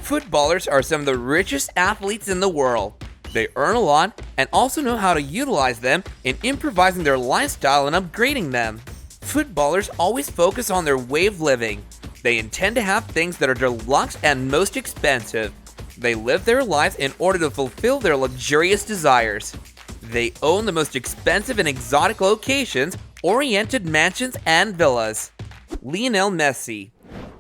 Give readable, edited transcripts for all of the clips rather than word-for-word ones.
Footballers are some of the richest athletes in the world. They earn a lot and also know how to utilize them in improvising their lifestyle and upgrading them. Footballers always focus on their way of living. They intend to have things that are deluxe and most expensive. They live their lives in order to fulfill their luxurious desires. They own the most expensive and exotic locations, oriented mansions and villas. Lionel Messi.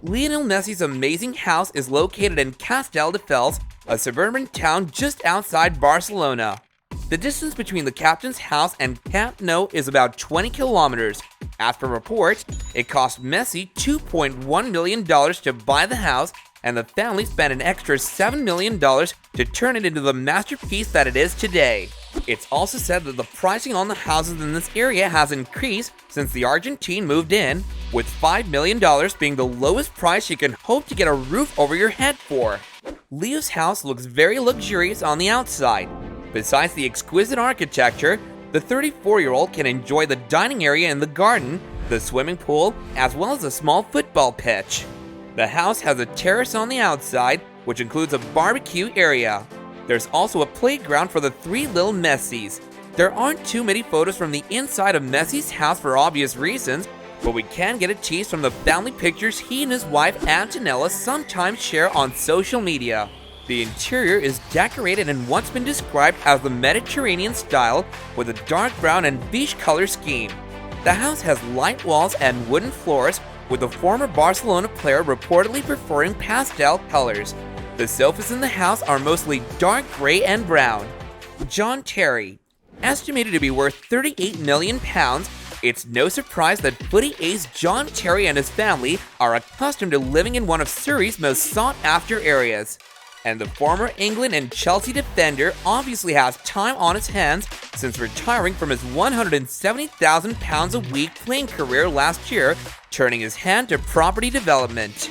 Lionel Messi's amazing house is located in Castelldefels, a suburban town just outside Barcelona. The distance between the captain's house and Camp Nou is about 20 kilometers. As per reports, it cost Messi $2.1 million to buy the house, and the family spent an extra $7 million to turn it into the masterpiece that it is today. It's also said that the pricing on the houses in this area has increased since the Argentine moved in, with $5 million being the lowest price you can hope to get a roof over your head for. Leo's house looks very luxurious on the outside. Besides the exquisite architecture, the 34-year-old can enjoy the dining area in the garden, the swimming pool, as well as a small football pitch. The house has a terrace on the outside, which includes a barbecue area. There's also a playground for the three little Messis. There aren't too many photos from the inside of Messi's house for obvious reasons, but we can get a tease from the family pictures he and his wife Antonella sometimes share on social media. The interior is decorated in what's been described as the Mediterranean style, with a dark brown and beige color scheme. The house has light walls and wooden floors, with the former Barcelona player reportedly preferring pastel colors. The sofas in the house are mostly dark gray and brown. John Terry. Estimated to be worth £38 million, it's no surprise that footy ace John Terry and his family are accustomed to living in one of Surrey's most sought-after areas. And the former England and Chelsea defender obviously has time on his hands since retiring from his £170,000 a week playing career last year, turning his hand to property development.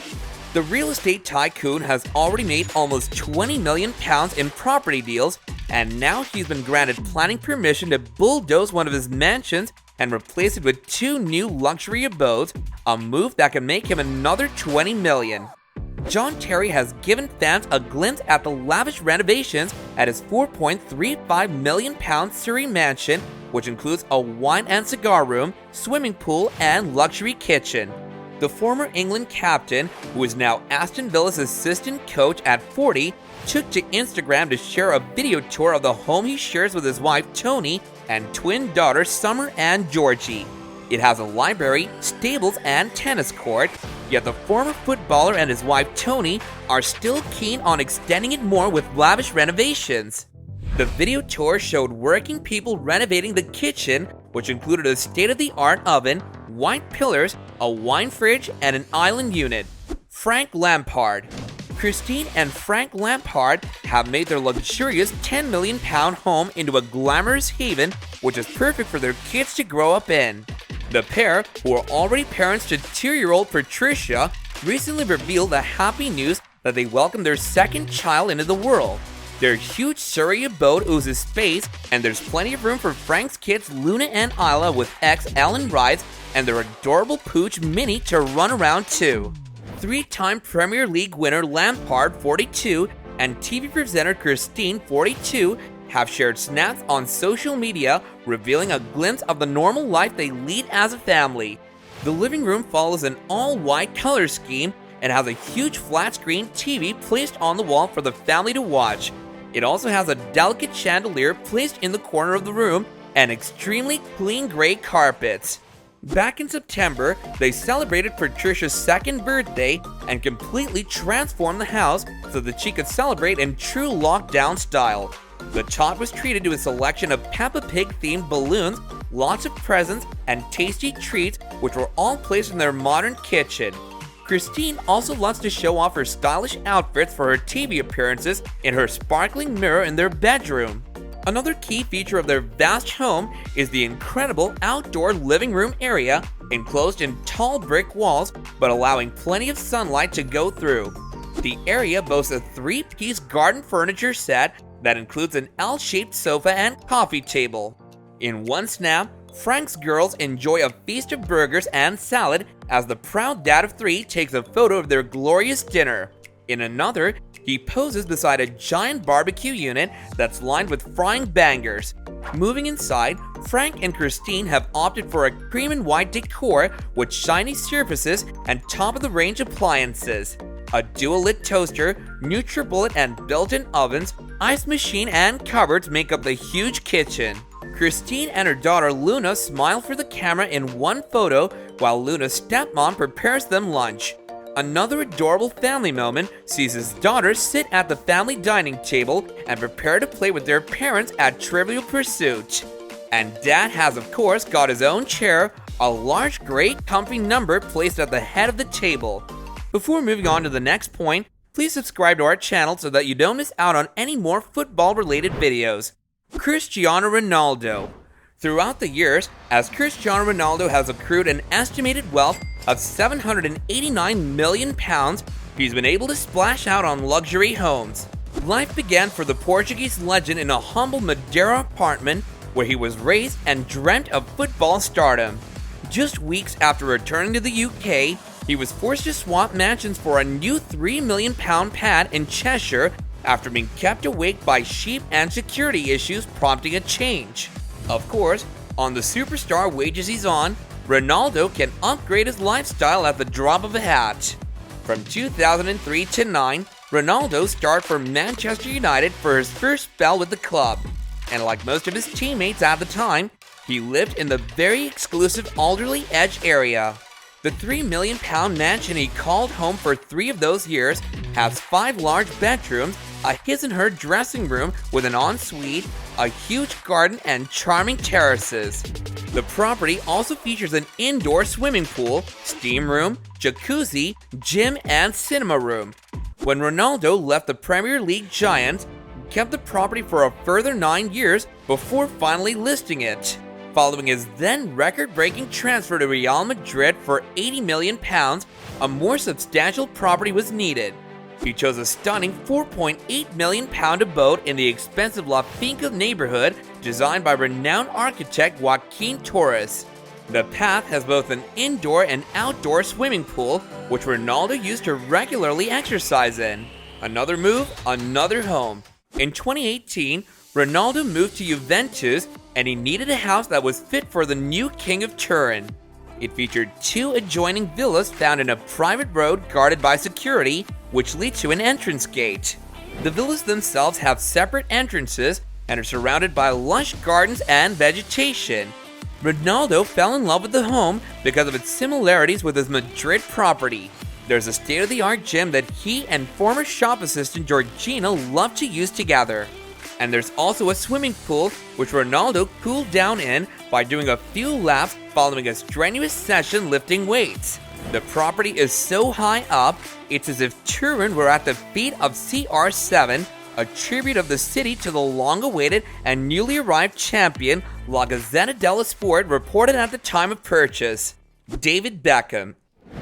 The real estate tycoon has already made almost £20 million in property deals, and now he's been granted planning permission to bulldoze one of his mansions and replace it with 2 new luxury abodes, a move that can make him another $20 million. John Terry has given fans a glimpse at the lavish renovations at his £4.35 million Surrey mansion, which includes a wine and cigar room, swimming pool, and luxury kitchen. The former England captain, who is now Aston Villa's assistant coach at 40, took to Instagram to share a video tour of the home he shares with his wife Toni and twin daughters Summer and Georgie. It has a library, stables, and tennis court, yet the former footballer and his wife Toni are still keen on extending it more with lavish renovations. The video tour showed working people renovating the kitchen, which included a state-of-the-art oven, white pillars, a wine fridge, and an island unit. Frank Lampard. Christine and Frank Lampard have made their luxurious £10 million home into a glamorous haven, which is perfect for their kids to grow up in. The pair, who are already parents to 2-year-old Patricia, recently revealed the happy news that they welcomed their second child into the world. Their huge Surrey abode oozes space, and there's plenty of room for Frank's kids Luna and Isla with ex Ellen Rides and their adorable pooch Minnie to run around too. 3-time Premier League winner Lampard, 42, and TV presenter Christine, 42, have shared snaps on social media revealing a glimpse of the normal life they lead as a family. The living room follows an all-white color scheme and has a huge flat-screen TV placed on the wall for the family to watch. It also has a delicate chandelier placed in the corner of the room and extremely clean gray carpets. Back in September, they celebrated Patricia's 2nd birthday and completely transformed the house so that she could celebrate in true lockdown style. The top was treated to a selection of Peppa Pig-themed balloons, lots of presents, and tasty treats, which were all placed in their modern kitchen. Christine also loves to show off her stylish outfits for her TV appearances in her sparkling mirror in their bedroom. Another key feature of their vast home is the incredible outdoor living room area, enclosed in tall brick walls, but allowing plenty of sunlight to go through. The area boasts a 3-piece garden furniture set that includes an L-shaped sofa and coffee table. In one snap, Frank's girls enjoy a feast of burgers and salad as the proud dad of 3 takes a photo of their glorious dinner. In another, he poses beside a giant barbecue unit that's lined with frying bangers. Moving inside, Frank and Christine have opted for a cream and white decor with shiny surfaces and top-of-the-range appliances. A dual-lit toaster, NutriBullet and built-in ovens, ice machine and cupboards make up the huge kitchen. Christine and her daughter Luna smile for the camera in one photo while Luna's stepmom prepares them lunch. Another adorable family moment sees his daughter sit at the family dining table and prepare to play with their parents at Trivial Pursuit. And Dad has of course got his own chair, a large gray comfy number placed at the head of the table. Before moving on to the next point, please subscribe to our channel so that you don't miss out on any more football related videos. Cristiano Ronaldo. Throughout the years, as Cristiano Ronaldo has accrued an estimated wealth of £789 million, he's been able to splash out on luxury homes. Life began for the Portuguese legend in a humble Madeira apartment where he was raised and dreamt of football stardom. Just weeks after returning to the UK, he was forced to swap mansions for a new £3 million pad in Cheshire after being kept awake by sheep and security issues prompting a change. Of course, on the superstar wages he's on, Ronaldo can upgrade his lifestyle at the drop of a hat. From 2003 to 9, Ronaldo starred for Manchester United for his first spell with the club, and like most of his teammates at the time, he lived in the very exclusive Alderley Edge area. The £3 million mansion he called home for 3 of those years has 5 large bedrooms, a his and her dressing room with an ensuite, a huge garden, and charming terraces. The property also features an indoor swimming pool, steam room, jacuzzi, gym, and cinema room. When Ronaldo left the Premier League giants, he kept the property for a further 9 years before finally listing it. Following his then record-breaking transfer to Real Madrid for £80 million, a more substantial property was needed. He chose a stunning £4.8 million abode in the expensive La Finca neighborhood designed by renowned architect Joaquin Torres. The path has both an indoor and outdoor swimming pool, which Ronaldo used to regularly exercise in. Another move, another home. In 2018, Ronaldo moved to Juventus and he needed a house that was fit for the new King of Turin. It featured 2 adjoining villas found in a private road guarded by security, which leads to an entrance gate. The villas themselves have separate entrances and are surrounded by lush gardens and vegetation. Ronaldo fell in love with the home because of its similarities with his Madrid property. There's a state-of-the-art gym that he and former shop assistant Georgina love to use together. And there's also a swimming pool, which Ronaldo cooled down in by doing a few laps following a strenuous session lifting weights. The property is so high up, it's as if Turin were at the feet of CR7, a tribute of the city to the long-awaited and newly arrived champion, La Gazzetta dello Sport reported at the time of purchase. David Beckham.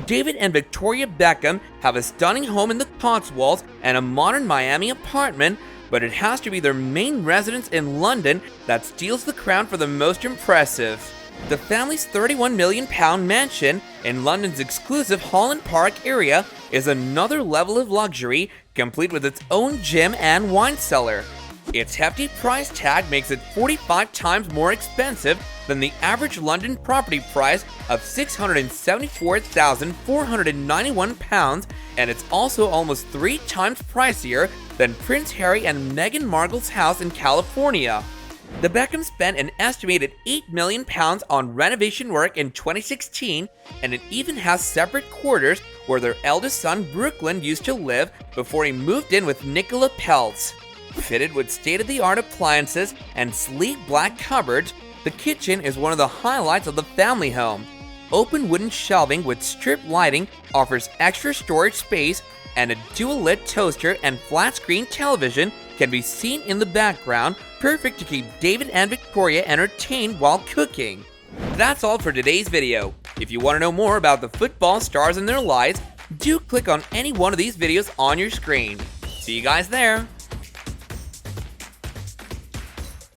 David and Victoria Beckham have a stunning home in the Cotswolds and a modern Miami apartment, but it has to be their main residence in London that steals the crown for the most impressive. The family's £31 million mansion in London's exclusive Holland Park area is another level of luxury, complete with its own gym and wine cellar. Its hefty price tag makes it 45 times more expensive than the average London property price of £674,491, and it's also almost 3 times pricier than Prince Harry and Meghan Markle's house in California. The Beckhams spent an estimated £8 million on renovation work in 2016, and it even has separate quarters where their eldest son Brooklyn used to live before he moved in with Nicola Peltz. Fitted with state-of-the-art appliances and sleek black cupboards, the kitchen is one of the highlights of the family home. Open wooden shelving with strip lighting offers extra storage space, and a dual-lit toaster and flat-screen television can be seen in the background, perfect to keep David and Victoria entertained while cooking. That's all for today's video. If you want to know more about the football stars and their lives, do click on any one of these videos on your screen. See you guys there!